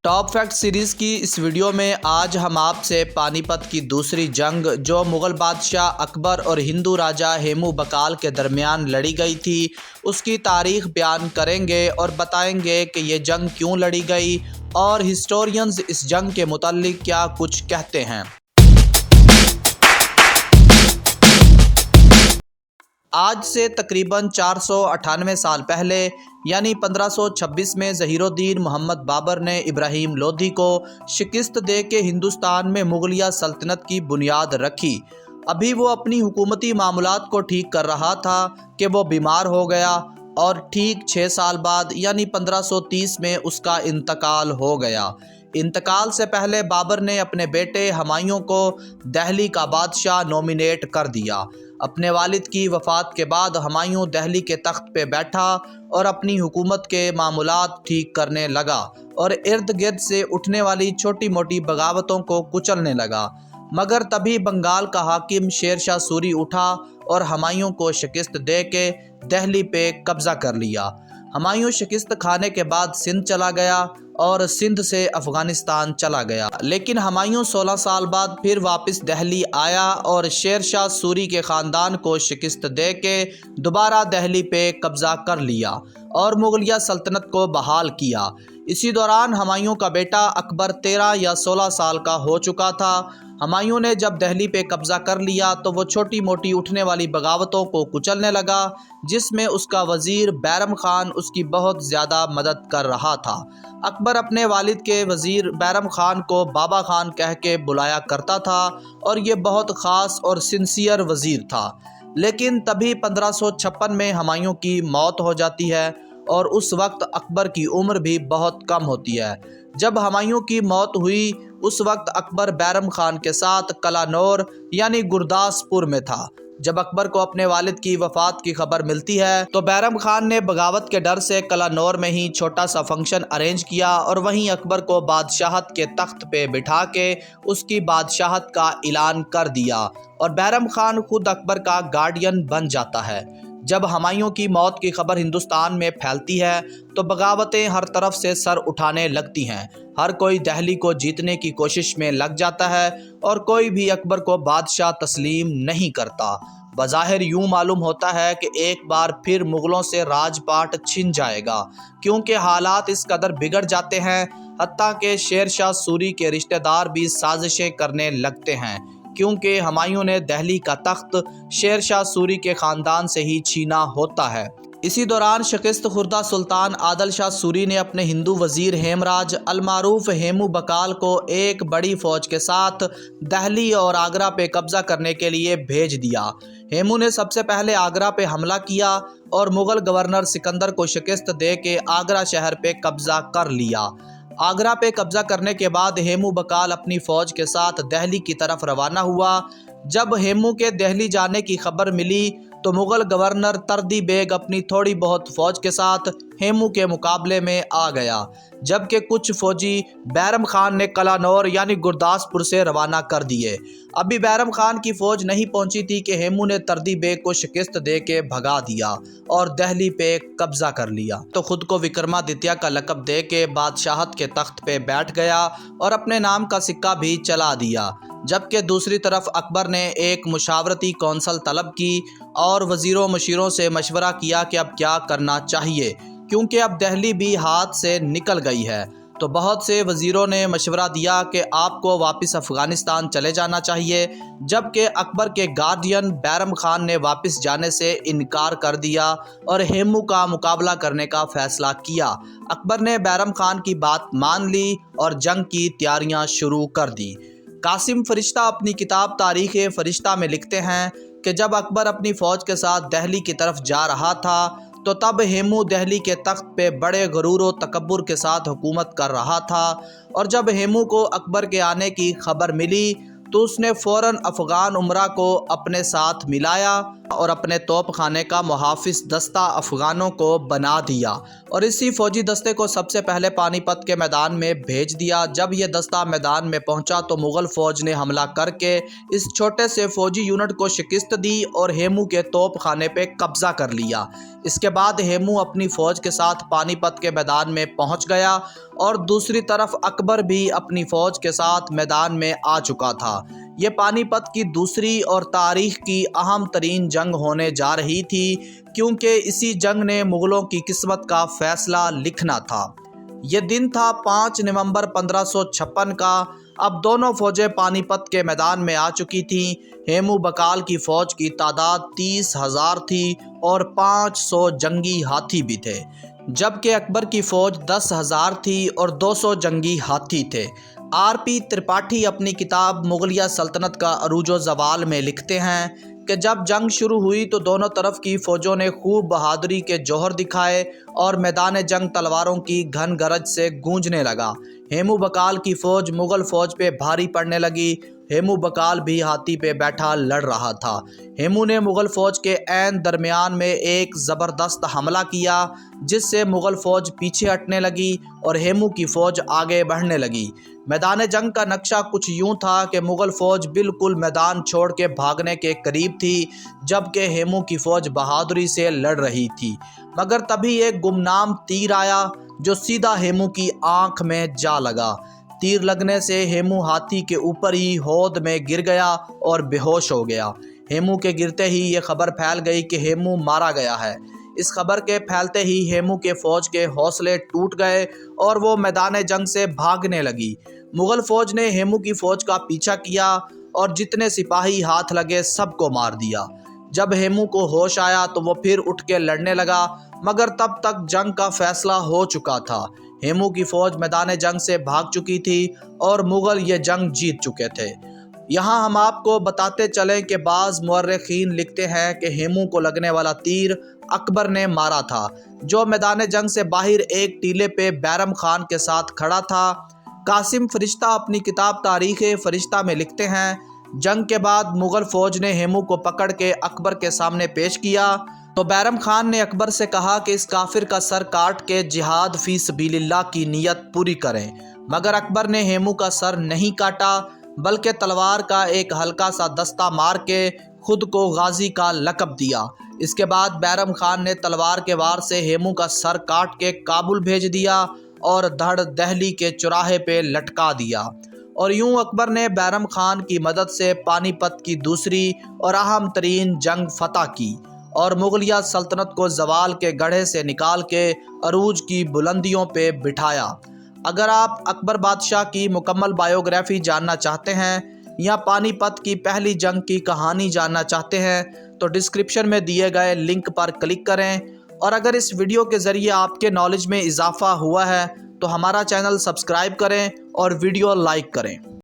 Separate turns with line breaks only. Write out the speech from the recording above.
Top fact series کی اس video میں آج ہم آپ سے پانی پت کی دوسری جنگ جو مغل بادشاہ اکبر اور ہندو راجہ ہیمو بکال کے درمیان لڑی گئی تھی اس کی تاریخ بیان کریں گے اور بتائیں گے کہ یہ جنگ کیوں لڑی گئی اور ہسٹورینز اس جنگ کے متعلق کیا کچھ کہتے ہیں۔ آج سے تقریباً 498 سال پہلے یعنی 1526 میں ظہیر الدین محمد بابر نے ابراہیم لودھی کو شکست دے کے ہندوستان میں مغلیہ سلطنت کی بنیاد رکھی۔ ابھی وہ اپنی حکومتی معاملات کو ٹھیک کر رہا تھا کہ وہ بیمار ہو گیا اور ٹھیک 6 سال بعد یعنی 1530 میں اس کا انتقال ہو گیا۔ انتقال سے پہلے بابر نے اپنے بیٹے ہمایوں کو دہلی کا بادشاہ نومینیٹ کر دیا۔ اپنے والد کی وفات کے بعد ہمایوں دہلی کے تخت پہ بیٹھا اور اپنی حکومت کے معاملات ٹھیک کرنے لگا اور ارد گرد سے اٹھنے والی چھوٹی موٹی بغاوتوں کو کچلنے لگا۔ مگر تبھی بنگال کا حاکم شیر شاہ سوری اٹھا اور ہمایوں کو شکست دے کے دہلی پہ قبضہ کر لیا۔ ہمایوں شکست کھانے کے بعد سندھ چلا گیا اور سندھ سے افغانستان چلا گیا، لیکن ہمایوں 16 سال بعد پھر واپس دہلی آیا اور شیر شاہ سوری کے خاندان کو شکست دے کے دوبارہ دہلی پہ قبضہ کر لیا اور مغلیہ سلطنت کو بحال کیا۔ اسی دوران ہمایوں کا بیٹا اکبر 13 یا 16 سال کا ہو چکا تھا۔ ہمایوں نے جب دہلی پہ قبضہ کر لیا تو وہ چھوٹی موٹی اٹھنے والی بغاوتوں کو کچلنے لگا، جس میں اس کا وزیر بیرم خان اس کی بہت زیادہ مدد کر رہا تھا۔ اکبر اپنے والد کے وزیر بیرم خان کو بابا خان کہہ کے بلایا کرتا تھا اور یہ بہت خاص اور سنسیئر وزیر تھا۔ لیکن تبھی 1556 میں ہمایوں کی موت ہو جاتی ہے اور اس وقت اکبر کی عمر بھی بہت کم ہوتی ہے۔ جب ہمایوں کی موت ہوئی اس وقت اکبر بیرم خان کے ساتھ کلانور یعنی گرداسپور میں تھا۔ جب اکبر کو اپنے والد کی وفات کی خبر ملتی ہے تو بیرم خان نے بغاوت کے ڈر سے کلانور میں ہی چھوٹا سا فنکشن ارینج کیا اور وہیں اکبر کو بادشاہت کے تخت پہ بٹھا کے اس کی بادشاہت کا اعلان کر دیا اور بیرم خان خود اکبر کا گارڈین بن جاتا ہے۔ جب ہمایوں کی موت کی خبر ہندوستان میں پھیلتی ہے تو بغاوتیں ہر طرف سے سر اٹھانے لگتی ہیں۔ ہر کوئی دہلی کو جیتنے کی کوشش میں لگ جاتا ہے اور کوئی بھی اکبر کو بادشاہ تسلیم نہیں کرتا۔ بظاہر یوں معلوم ہوتا ہے کہ ایک بار پھر مغلوں سے راج پاٹ چھن جائے گا، کیونکہ حالات اس قدر بگڑ جاتے ہیں حتیٰ کہ شیر شاہ سوری کے رشتہ دار بھی سازشیں کرنے لگتے ہیں، کیونکہ ہمایوں نے دہلی کا تخت شیر شاہ سوری کے خاندان سے ہی چھینا ہوتا ہے۔ اسی دوران شکست خوردہ سلطان عادل شاہ سوری نے اپنے ہندو وزیر ہیمراج المعروف ہیمو بکال کو ایک بڑی فوج کے ساتھ دہلی اور آگرہ پہ قبضہ کرنے کے لیے بھیج دیا۔ ہیمو نے سب سے پہلے آگرہ پہ حملہ کیا اور مغل گورنر سکندر کو شکست دے کے آگرہ شہر پہ قبضہ کر لیا۔ آگرہ پہ قبضہ کرنے کے بعد ہیمو بکال اپنی فوج کے ساتھ دہلی کی طرف روانہ ہوا۔ جب ہیمو کے دہلی جانے کی خبر ملی تو مغل گورنر تردی بیگ اپنی تھوڑی بہت فوج کے ساتھ ہیمو کے مقابلے میں آ گیا، جبکہ کچھ فوجی بیرم خان نے کلانور یعنی گرداسپور سے روانہ کر دیے۔ ابھی بیرم خان کی فوج نہیں پہنچی تھی کہ ہیمو نے تردی بیگ کو شکست دے کے بھگا دیا اور دہلی پہ قبضہ کر لیا تو خود کو وکرمادتیہ کا لقب دے کے بادشاہت کے تخت پہ بیٹھ گیا اور اپنے نام کا سکہ بھی چلا دیا۔ جبکہ دوسری طرف اکبر نے ایک مشاورتی کونسل طلب کی اور وزیروں مشیروں سے مشورہ کیا کہ اب کیا کرنا چاہیے، کیونکہ اب دہلی بھی ہاتھ سے نکل گئی ہے۔ تو بہت سے وزیروں نے مشورہ دیا کہ آپ کو واپس افغانستان چلے جانا چاہیے، جبکہ اکبر کے گارڈین بیرم خان نے واپس جانے سے انکار کر دیا اور ہیمو کا مقابلہ کرنے کا فیصلہ کیا۔ اکبر نے بیرم خان کی بات مان لی اور جنگ کی تیاریاں شروع کر دی۔ قاسم فرشتہ اپنی کتاب تاریخ فرشتہ میں لکھتے ہیں کہ جب اکبر اپنی فوج کے ساتھ دہلی کی طرف جا رہا تھا تو تب ہیمو دہلی کے تخت پہ بڑے غرور و تکبر کے ساتھ حکومت کر رہا تھا، اور جب ہیمو کو اکبر کے آنے کی خبر ملی تو اس نے فوراً افغان امراء کو اپنے ساتھ ملایا اور اپنے توپ خانے کا محافظ دستہ افغانوں کو بنا دیا اور اسی فوجی دستے کو سب سے پہلے پانی پت کے میدان میں بھیج دیا۔ جب یہ دستہ میدان میں پہنچا تو مغل فوج نے حملہ کر کے اس چھوٹے سے فوجی یونٹ کو شکست دی اور ہیمو کے توپ خانے پہ قبضہ کر لیا۔ اس کے بعد ہیمو اپنی فوج کے ساتھ پانی پت کے میدان میں پہنچ گیا اور دوسری طرف اکبر بھی اپنی فوج کے ساتھ میدان میں آ چکا تھا۔ یہ پانی پت کی دوسری اور تاریخ کی اہم ترین جنگ ہونے جا رہی تھی، کیونکہ اسی جنگ نے مغلوں کی قسمت کا فیصلہ لکھنا تھا۔ یہ دن تھا 5 نومبر 1556 کا۔ اب دونوں فوجیں پانی پت کے میدان میں آ چکی تھیں۔ ہیمو بقال کی فوج کی تعداد 30,000 تھی اور 500 جنگی ہاتھی بھی تھے، جبکہ اکبر کی فوج 10,000 تھی اور 200 جنگی ہاتھی تھے۔ RP ترپاٹھی اپنی کتاب مغلیہ سلطنت کا عروج و زوال میں لکھتے ہیں کہ جب جنگ شروع ہوئی تو دونوں طرف کی فوجوں نے خوب بہادری کے جوہر دکھائے اور میدان جنگ تلواروں کی گھن گرج سے گونجنے لگا۔ ہیمو بقال کی فوج مغل فوج پہ بھاری پڑنے لگی۔ ہیمو بقال بھی ہاتھی پہ بیٹھا لڑ رہا تھا۔ ہیمو نے مغل فوج کے عین درمیان میں ایک زبردست حملہ کیا، جس سے مغل فوج پیچھے ہٹنے لگی اور ہیمو کی فوج آگے بڑھنے لگی۔ میدان جنگ کا نقشہ کچھ یوں تھا کہ مغل فوج بالکل میدان چھوڑ کے بھاگنے کے قریب تھی، جبکہ ہیمو کی فوج بہادری سے لڑ رہی تھی۔ مگر تبھی ایک گمنام تیر آیا جو سیدھا ہیمو کی آنکھ میں جا لگا۔ تیر لگنے سے ہیمو ہاتھی کے اوپر ہی ہود میں گر گیا اور بے ہوش ہو گیا۔ ہیمو کے گرتے ہی یہ خبر پھیل گئی کہ ہیمو مارا گیا ہے۔ اس خبر کے پھیلتے ہی ہیمو کے فوج کے حوصلے ٹوٹ گئے اور وہ میدان جنگ سے بھاگنے لگی۔ مغل فوج نے ہیمو کی فوج کا پیچھا کیا اور جتنے سپاہی ہاتھ لگے سب کو مار دیا۔ جب ہیمو کو ہوش آیا تو وہ پھر اٹھ کے لڑنے لگا، مگر تب تک جنگ کا فیصلہ ہو چکا تھا۔ ہیمو کی فوج میدان جنگ سے بھاگ چکی تھی اور مغل یہ جنگ جیت چکے تھے۔ یہاں ہم آپ کو بتاتے چلیں کہ بعض مورخین لکھتے ہیں کہ ہیمو کو لگنے والا تیر اکبر نے مارا تھا، جو میدان جنگ سے باہر ایک ٹیلے پہ بیرم خان کے ساتھ کھڑا تھا۔ قاسم فرشتہ اپنی کتاب تاریخ فرشتہ میں لکھتے ہیں، جنگ کے بعد مغل فوج نے ہیمو کو پکڑ کے اکبر کے سامنے پیش کیا تو بیرم خان نے اکبر سے کہا کہ اس کافر کا سر کاٹ کے جہاد فی سبیل اللہ کی نیت پوری کریں، مگر اکبر نے ہیمو کا سر نہیں کاٹا، بلکہ تلوار کا ایک ہلکا سا دستہ مار کے خود کو غازی کا لقب دیا۔ اس کے بعد بیرم خان نے تلوار کے وار سے ہیمو کا سر کاٹ کے کابل بھیج دیا اور دھڑ دہلی کے چوراہے پہ لٹکا دیا۔ اور یوں اکبر نے بیرم خان کی مدد سے پانی پت کی دوسری اور اہم ترین جنگ فتح کی اور مغلیہ سلطنت کو زوال کے گڑھے سے نکال کے عروج کی بلندیوں پہ بٹھایا۔ اگر آپ اکبر بادشاہ کی مکمل بائیوگرافی جاننا چاہتے ہیں یا پانی پت کی پہلی جنگ کی کہانی جاننا چاہتے ہیں تو ڈسکرپشن میں دیے گئے لنک پر کلک کریں، اور اگر اس ویڈیو کے ذریعے آپ کے نالج میں اضافہ ہوا ہے تو ہمارا چینل سبسکرائب کریں اور ویڈیو لائک کریں۔